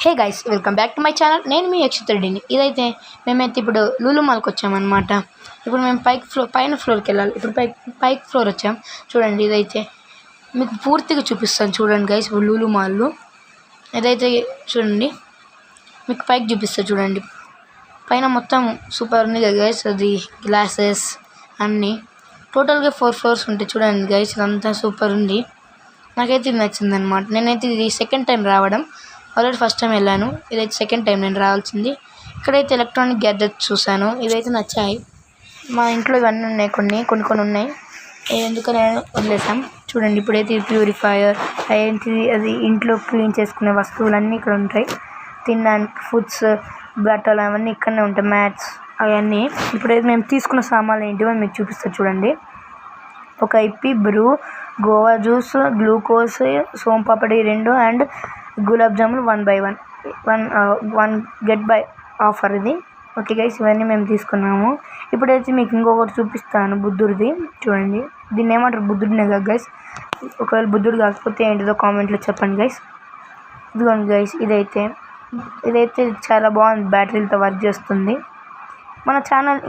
Hey guys, welcome back to my channel. నేను మీ అక్షిత్ రెడ్డిని. ఇదైతే మేమైతే ఇప్పుడు లూలు మాల్కి వచ్చామన్నమాట. ఇప్పుడు మేము పైన ఫ్లోర్కి వెళ్ళాలి. ఇప్పుడు పైకి ఫ్లోర్ వచ్చాం. చూడండి, ఇదైతే మీకు పూర్తిగా చూపిస్తాను. చూడండి గైస్, ఇప్పుడు లూలు మాల్లో ఇదైతే చూడండి, మీకు పైకి చూపిస్తాను. చూడండి, పైన మొత్తం సూపర్ ఉంది కదా గైస్. అది గ్లాసెస్ అన్నీ టోటల్గా 4 ఫ్లోర్స్ ఉంటాయి. చూడండి గైస్, ఇదంతా సూపర్ ఉంది. నాకైతే ఇది నచ్చిందనమాట. నేనైతే ఇది సెకండ్ టైం రావడం. ఆల్రెడీ ఫస్ట్ టైం వెళ్ళాను, ఇదైతే సెకండ్ టైం నేను రావాల్సింది. ఇక్కడైతే ఎలక్ట్రానిక్ గ్యాడ్జెట్స్ చూశాను, ఇవైతే నచ్చాయి. మా ఇంట్లో ఇవన్నీ ఉన్నాయి, కొన్ని ఉన్నాయి. ఎందుకని వదిలేసాం. చూడండి, ఇప్పుడైతే ప్యూరిఫైయర్ ఏంటిది, అది ఇంట్లో క్లీన్ చేసుకునే వస్తువులన్నీ ఇక్కడ ఉంటాయి. తినడానికి ఫుడ్స్, బట్టలు అవన్నీ ఇక్కడనే ఉంటాయి. మ్యాట్స్ అవన్నీ. ఇప్పుడైతే మేము తీసుకున్న సామాన్లు ఏంటివో మీకు చూపిస్తాను. చూడండి, ఒక Ippi Bru, Goa juice, glucose, soan papdi 2 and gulab jamun 1 get buy offer ఇది. ఓకే గైస్, ఇవన్నీ మేము తీసుకున్నాము. ఇప్పుడైతే మీకు ఇంకొకటి చూపిస్తాను, బుద్ధుడిది. చూడండి, దీన్ని ఏమంటారు, బుద్ధుడినే కదా గైస్. ఒకవేళ బుద్ధుడు కాకపోతే ఏంటిదో కామెంట్లో చెప్పండి గైస్. ఇదిగోండి గైస్, ఇదైతే చాలా బాగుంది, బ్యాటరీలతో వర్క్ చేస్తుంది. మన ఛానల్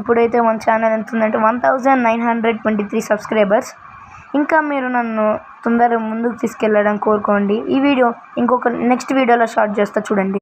ఇప్పుడైతే మన ఛానల్ ఎంత ఉందంటే 1923 సబ్స్క్రైబర్స్. ఇంకా మీరు నన్ను తొందరగా ముందుకు తీసుకెళ్ళడం కోరుకోండి. ఈ వీడియో నెక్స్ట్ వీడియోలో షార్ట్ చేస్తా చూడండి.